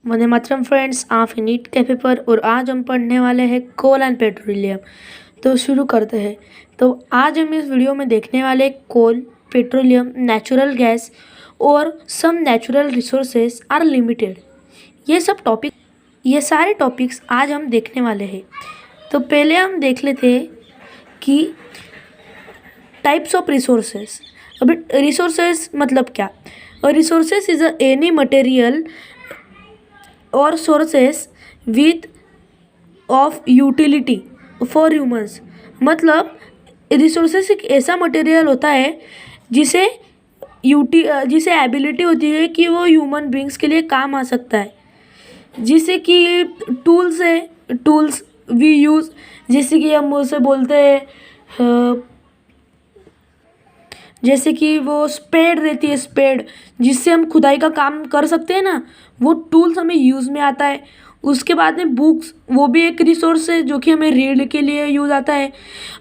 Vande Mataram friends, आप NEET cafe पर और आज हम पढ़ने वाले हैं कोल एंड पेट्रोलियम। तो शुरू करते हैं। तो आज हम इस वीडियो में देखने वाले कोल, पेट्रोलियम, नेचुरल गैस और some natural resources are limited. ये सारे टॉपिक्स आज हम देखने वाले हैं। तो पहले हम देख लेते हैं कि टाइप्स ऑफ रिसोर्सेज। अभी रिसोर्सेज मतलब क्या? रिसोर्सेज इज एनी मटेरियल और sources width of utility for humans. मतलब रिसोर्सेस एक ऐसा मटेरियल होता है जिसे जिसे एबिलिटी होती है कि वो ह्यूमन बींग्स के लिए काम आ सकता है। जैसे कि टूल्स है, टूल्स वी यूज़, जैसे कि हम उसे बोलते हैं जैसे कि वो स्पेड रहती है, स्पेड जिससे हम खुदाई का काम कर सकते हैं ना, वो टूल्स हमें यूज़ में आता है। उसके बाद में बुक्स, वो भी एक रिसोर्स है जो कि हमें रीड के लिए यूज़ आता है।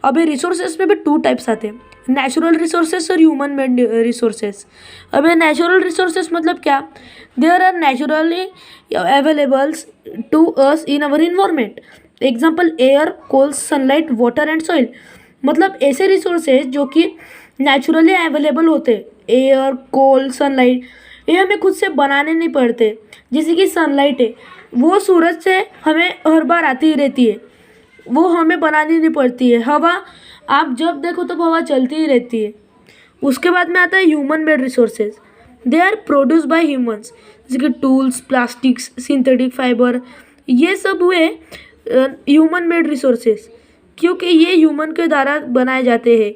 अभी रिसोर्सेज में भी टू टाइप्स आते हैं, नेचुरल रिसोर्सेज और ह्यूमन मेड रिसोर्सेज। अभी नेचुरल रिसोर्सेज मतलब क्या? There are naturally availables to us in our environment. Example air, coal, sunlight, water and soil. मतलब ऐसे रिसोर्सेज जो कि नेचुरली अवेलेबल होते, एयर, कोल, सनलाइट, ये हमें खुद से बनाने नहीं पड़ते। जैसे कि सनलाइट है, वो सूरज से हमें हर बार आती ही रहती है, वो हमें बनानी नहीं पड़ती है। हवा, आप जब देखो तब हवा चलती ही रहती है। उसके बाद में आता है human made resources. They are produce by humans, जैसे कि टूल्स, प्लास्टिक्स, सिंथेटिक फाइबर, ये सब हुए ह्यूमन मेड रिसोर्सेज, क्योंकि ये ह्यूमन के द्वारा बनाए जाते हैं।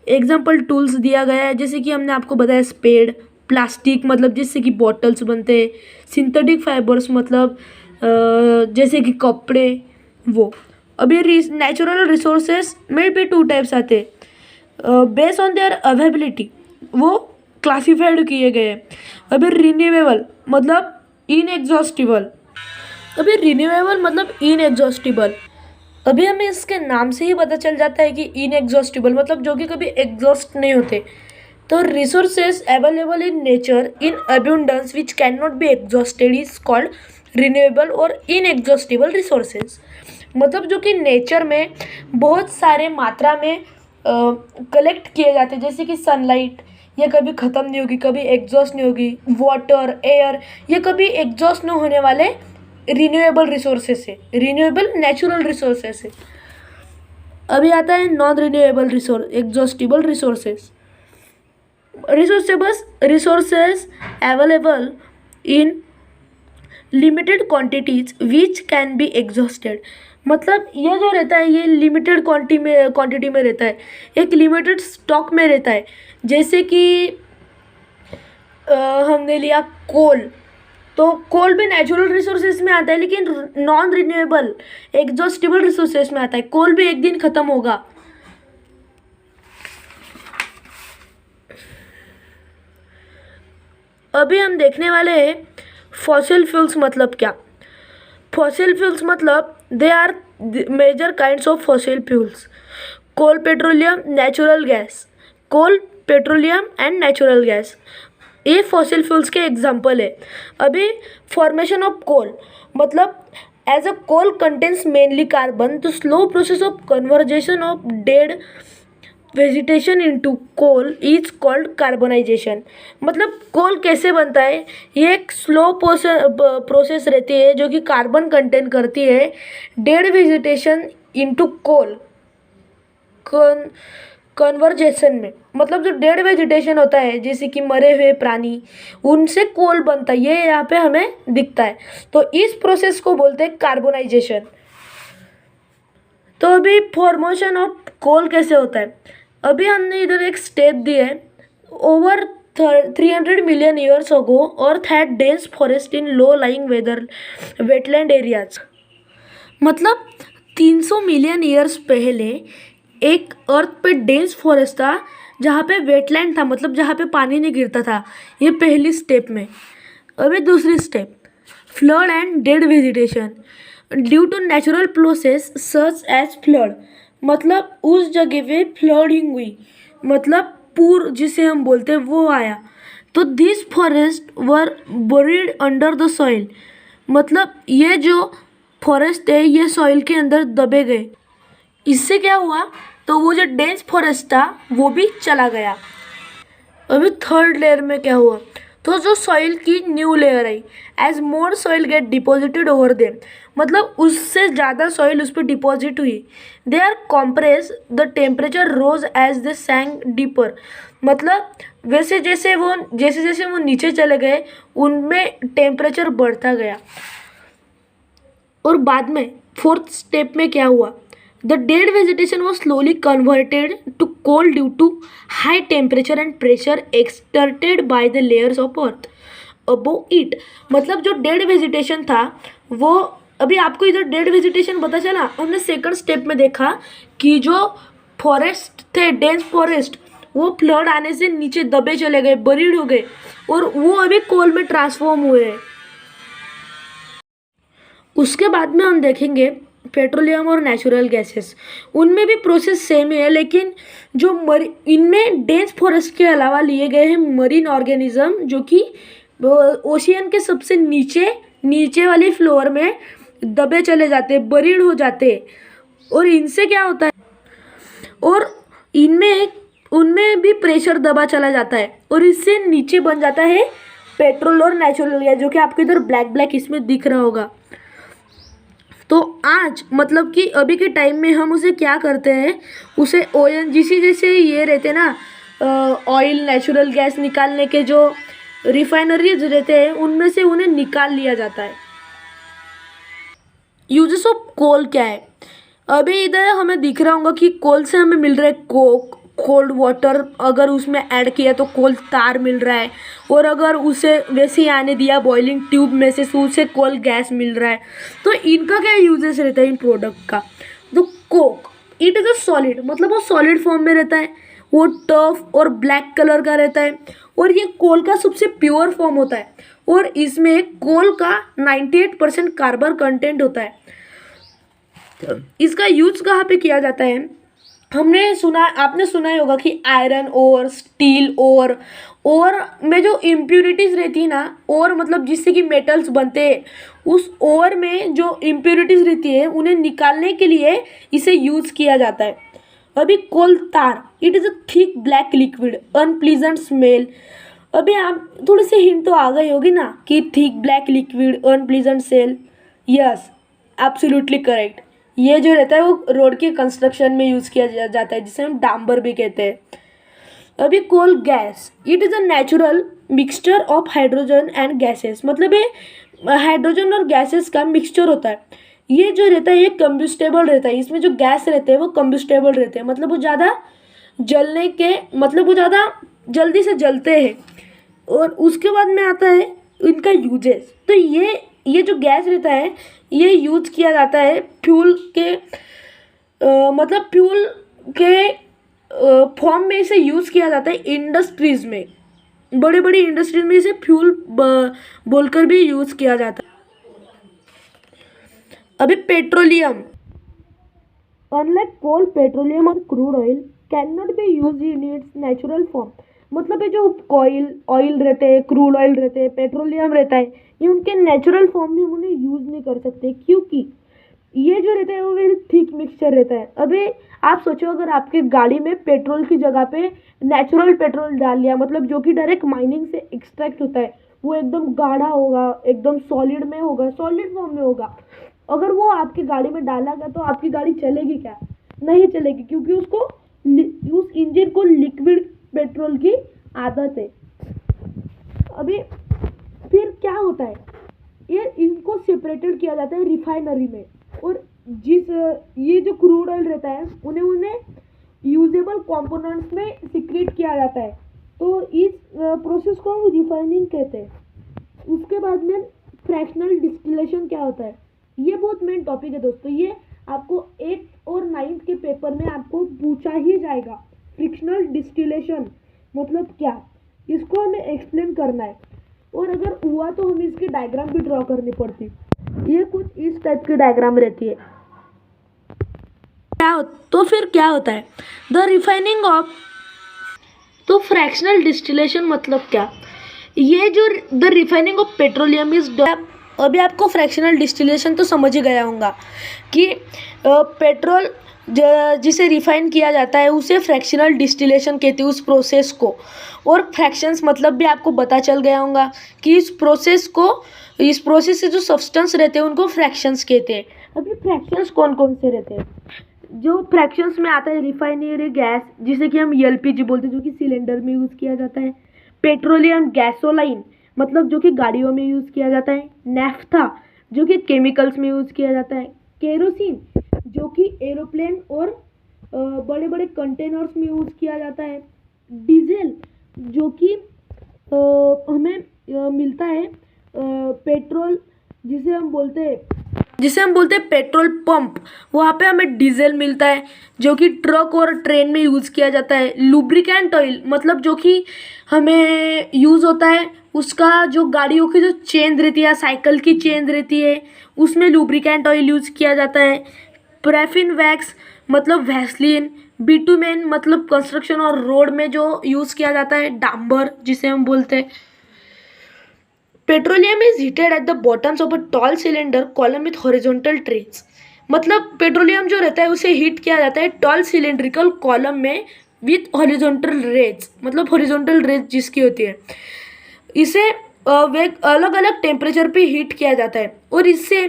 एग्जाम्पल टूल्स दिया गया है, जैसे कि हमने आपको बताया स्पेड, प्लास्टिक मतलब जिससे कि बॉटल्स बनते हैं, सिंथेटिक फाइबर्स मतलब जैसे कि कपड़े, वो। अभी नेचुरल रिसोर्सेज में भी टू टाइप्स आते हैं बेस्ड ऑन देयर अवेबिलिटी, वो क्लासिफाइड किए गए हैं। अभी रिन्यूएबल मतलब इनएग्जॉस्टिबल। अभी रिन्यूएबल मतलब इनएग्जॉस्टिबल, अभी हमें इसके नाम से ही पता चल जाता है कि इनएग्जॉस्टिबल मतलब जो कि कभी एग्जॉस्ट नहीं होते। तो resources available in nature in abundance which can not be exhausted is called renewable और इनएग्जॉस्टिबल रिसोर्सेज। मतलब जो कि नेचर में बहुत सारे मात्रा में कलेक्ट किए जाते हैं, जैसे कि सनलाइट, ये कभी ख़त्म नहीं होगी, कभी एग्जॉस्ट नहीं होगी। वाटर, एयर, ये कभी एग्जॉस्ट नहीं होने वाले रिन्यूएबल रिसोर्सेज से, रिन्यूएबल नेचुरल रिसोर्सेज से। अभी आता है non renewable exhaustible resources. Resources available in limited quantities which can be exhausted. मतलब ये जो रहता है ये लिमिटेड क्वांटिटी में रहता है, एक लिमिटेड स्टॉक में रहता है। जैसे कि हमने लिया कोल, तो कोल भी नेचुरल रिसोर्सेज में आता है लेकिन नॉन रिन्यूएबल एग्जॉस्टिबल रिसोर्सेज में आता है। कोल भी एक दिन खत्म होगा। अभी हम देखने वाले हैं फॉसिल फ्यूल्स मतलब क्या। फॉसिल फ्यूल्स मतलब they are major kinds of fossil fuels, coal, petroleum, natural gas. Coal, petroleum and natural gas, ये फॉसिल फ्यूल्स के एग्जाम्पल है। अभी फॉर्मेशन ऑफ कोल मतलब as a coal contains mainly carbon, तो slow process of conversion of dead vegetation into coal is called carbonization. मतलब coal कैसे बनता है, ये एक स्लो प्रोसेस रहती है जो कि कार्बन कंटेन करती है dead vegetation into coal conversation में। मतलब जो डेड वेजिटेशन होता है, जैसे कि मरे हुए प्राणी, उनसे कोल बनता है, ये यहाँ पे हमें दिखता है। तो इस प्रोसेस को बोलते हैं कार्बोनाइजेशन। तो अभी फॉर्मेशन ऑफ कोल कैसे होता है, अभी हमने इधर एक स्टेप दिया है। Over 300 million years ago earth had dense forest in low lying wetland areas. मतलब 300 मिलियन ईयर्स पहले एक अर्थ पे डेंस फॉरेस्ट था जहाँ पे वेटलैंड था, मतलब जहाँ पे पानी नहीं गिरता था। ये पहली स्टेप में। अभी दूसरी step, flood and dead vegetation due to natural process such as flood. मतलब उस जगह पे फ्लडिंग हुई, मतलब पूर जिसे हम बोलते हैं वो आया। तो this forest were buried under the soil, मतलब ये जो फॉरेस्ट है ये सॉइल के अंदर दबे गए। इससे क्या हुआ, तो वो जो डेंस फॉरेस्ट था वो भी चला गया। अभी थर्ड लेयर में क्या हुआ, तो जो सॉइल की न्यू लेयर आई, as more soil get deposited over them, मतलब उससे ज़्यादा सॉइल उस पर डिपॉजिट हुई। They are compress, the temperature rose as they sank deeper, मतलब जैसे जैसे वो नीचे चले गए उनमें टेम्परेचर बढ़ता गया। और बाद में फोर्थ स्टेप में क्या हुआ, the dead vegetation was slowly converted to coal due to high temperature and pressure exerted by the layers of earth above it. मतलब जो डेड वेजिटेशन था वो, अभी आपको इधर डेड वेजिटेशन पता चला, हमने सेकंड स्टेप में देखा कि जो फॉरेस्ट थे, डेंस फॉरेस्ट, वो फ्लड आने से नीचे दबे चले गए, बरीड हो गए, और वो अभी कोल में ट्रांसफॉर्म हुए हैं। उसके बाद में हम देखेंगे पेट्रोलियम और नेचुरल गैसेस, उनमें भी प्रोसेस सेम ही है, लेकिन जो इनमें डेंस फॉरेस्ट के अलावा लिए गए हैं मरीन ऑर्गेनिज्म, जो कि ओशियन के सबसे नीचे नीचे वाली फ्लोर में दबे चले जाते, बरीड हो जाते। और इनसे क्या होता है, और इनमें उनमें भी प्रेशर दबा चला जाता है, और इससे नीचे बन जाता है पेट्रोल और नेचुरल गैस, जो कि आपको इधर ब्लैक ब्लैक इसमें दिख रहा होगा। तो आज मतलब कि अभी के टाइम में हम उसे क्या करते हैं, उसे ओएनजीसी जैसे ये रहते ना, ऑयल नेचुरल गैस निकालने के जो रिफाइनरीज रहते हैं, उनमें से उन्हें निकाल लिया जाता है। यूजेस ऑफ कोल क्या है, अभी इधर हमें दिख रहा होगा कि कोल से हमें मिल रहा है कोक, कोल्ड वाटर, अगर उसमें ऐड किया तो कोल तार मिल रहा है, और अगर उसे वैसे ही आने दिया बॉइलिंग ट्यूब में से, उसे कोल गैस मिल रहा है। तो इनका क्या यूजेस रहता है इन प्रोडक्ट का, तो Coke it is a solid, मतलब वो सॉलिड फॉर्म में रहता है, वो टफ और ब्लैक कलर का रहता है, और ये कोल का सबसे प्योर फॉर्म होता है, और इसमें कोल का 98% कार्बन कंटेंट होता है। इसका यूज कहाँ पे किया जाता है, आपने सुना ही होगा कि आयरन और स्टील और में जो इम्प्यूरिटीज़ रहती है ना, और मतलब जिससे कि मेटल्स बनते हैं, उस और में जो इम्प्यूरिटीज़ रहती है उन्हें निकालने के लिए इसे यूज़ किया जाता है। अभी कोल तार, it is a thick black liquid unpleasant smell. अभी आप थोड़ी सी हिंट तो आ गई होगी ना कि thick black liquid unpleasant smell, yes absolutely correct. ये जो रहता है वो रोड के कंस्ट्रक्शन में यूज़ किया जाता है, जिसे हम डांबर भी कहते हैं। अभी coal gas, it is a natural mixture of hydrogen and gases, मतलब ये हाइड्रोजन और गैसेस का मिक्सचर होता है। ये जो रहता है ये कम्बस्टेबल रहता है, इसमें जो गैस रहते हैं वो कम्बस्टेबल रहते हैं, मतलब वो ज़्यादा जलने के, मतलब वो ज़्यादा जल्दी से जलते हैं। और उसके बाद में आता है इनका यूजेस, तो ये जो गैस रहता है ये यूज किया जाता है फ्यूल के मतलब फ्यूल के फॉर्म में इसे यूज़ किया जाता है इंडस्ट्रीज़ में, बड़े बड़ी इंडस्ट्रीज में इसे फ्यूल बोलकर भी यूज़ किया जाता है। अभी पेट्रोलियम, अनलाइक कोल, पेट्रोलियम और crude oil can not B use in its natural form, मतलब ये जो ऑयल रहते हैं, क्रूड ऑयल रहते हैं, पेट्रोलियम रहता है, ये उनके नेचुरल फॉर्म में हम उन्हें यूज़ नहीं कर सकते, क्योंकि ये जो रहता है वो वेरी थिक मिक्सचर रहता है। अभी आप सोचो अगर आपके गाड़ी में पेट्रोल की जगह पे नेचुरल पेट्रोल डाल लिया, मतलब जो कि डायरेक्ट माइनिंग से एक्सट्रैक्ट होता है, वो एकदम गाढ़ा होगा, एकदम सॉलिड में होगा, सॉलिड फॉर्म में होगा। अगर वो आपकी गाड़ी में डाला गया तो आपकी गाड़ी चलेगी क्या, नहीं चलेगी, क्योंकि उस इंजन को लिक्विड पेट्रोल की आदत है। अभी फिर क्या होता है, ये इनको सेपरेटेड किया जाता है रिफाइनरी में, और ये जो क्रूड ऑयल रहता है उन्हें यूजेबल कंपोनेंट्स में सिक्रेट किया जाता है, तो इस प्रोसेस को हम रिफाइनिंग कहते हैं। उसके बाद में फ्रैक्शनल डिस्टिलेशन क्या होता है, ये बहुत मेन टॉपिक है दोस्तों, ये आपको 8th और 9th के पेपर में आपको पूछा ही जाएगा। फ्रिक्शनल डिस्टिलेशन मतलब क्या, इसको हमें एक्सप्लेन करना है, और अगर हुआ तो हमें इसकी डायग्राम भी ड्रॉ करनी पड़ती। ये कुछ इस टाइप की डायग्राम रहती है। तो फिर क्या होता है, द रिफाइनिंग ऑफ, तो फ्रैक्शनल डिस्टिलेशन मतलब क्या, ये जो the refining of petroleum is अभी आपको फ्रैक्शनल डिस्टिलेशन तो समझ ही गया होगा कि पेट्रोल जिसे रिफाइन किया जाता है उसे फ्रैक्शनल डिस्टिलेशन कहते हैं उस प्रोसेस को। और फ्रैक्शंस मतलब भी आपको पता चल गया होगा कि इस प्रोसेस से जो सब्सटेंस रहते हैं उनको फ्रैक्शंस कहते हैं। अभी फ्रैक्शंस कौन कौन से रहते हैं? जो फ्रैक्शंस में आता है रिफाइनरी गैस जिसे कि हम एलपीजी बोलते हैं जो कि सिलेंडर में यूज़ किया जाता है। पेट्रोलियम गैसोलाइन मतलब जो कि गाड़ियों में यूज़ किया जाता है। नेफ्था जो कि केमिकल्स में यूज़ किया जाता है। केरोसिन जो कि एरोप्लेन और बड़े बड़े कंटेनर्स में यूज़ किया जाता है। डीजल जो कि हमें मिलता है पेट्रोल जिसे हम बोलते हैं पेट्रोल पंप, वहाँ पे हमें डीजल मिलता है जो कि ट्रक और ट्रेन में यूज़ किया जाता है। लुब्रिकेंट ऑयल मतलब जो कि हमें यूज़ होता है उसका जो गाड़ियों की जो चेन रहती है या साइकिल की चेन रहती है उसमें लुब्रिकेंट ऑयल यूज़ किया जाता है। पैराफिन वैक्स मतलब वैसलीन। बिटुमेन मतलब कंस्ट्रक्शन और रोड में जो यूज़ किया जाता है डांबर जिसे हम बोलते हैं। Petroleum is heated at the bottoms of a tall cylinder column with horizontal trace. मतलब पेट्रोलियम जो रहता है उसे हीट किया जाता है टॉल सिलेंड्रिकल कॉलम में विथ हॉरिजॉन्टल रेज मतलब हॉरिजॉन्टल रेज जिसकी होती है। इसे वे अलग अलग टेम्परेचर पे हीट किया जाता है और इससे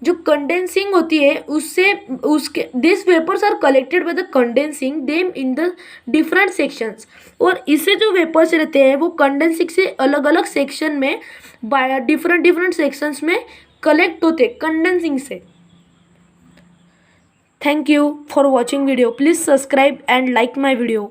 जो कंडेंसिंग होती है उससे उसके this vapours are collected by the condensing them in the different sections. और इससे जो वेपर्स रहते हैं वो कंडेंसिंग से अलग अलग सेक्शन में बाय डिफरेंट सेक्शंस में कलेक्ट होते कंडेंसिंग से। Thank you for watching video. Please subscribe and like my video.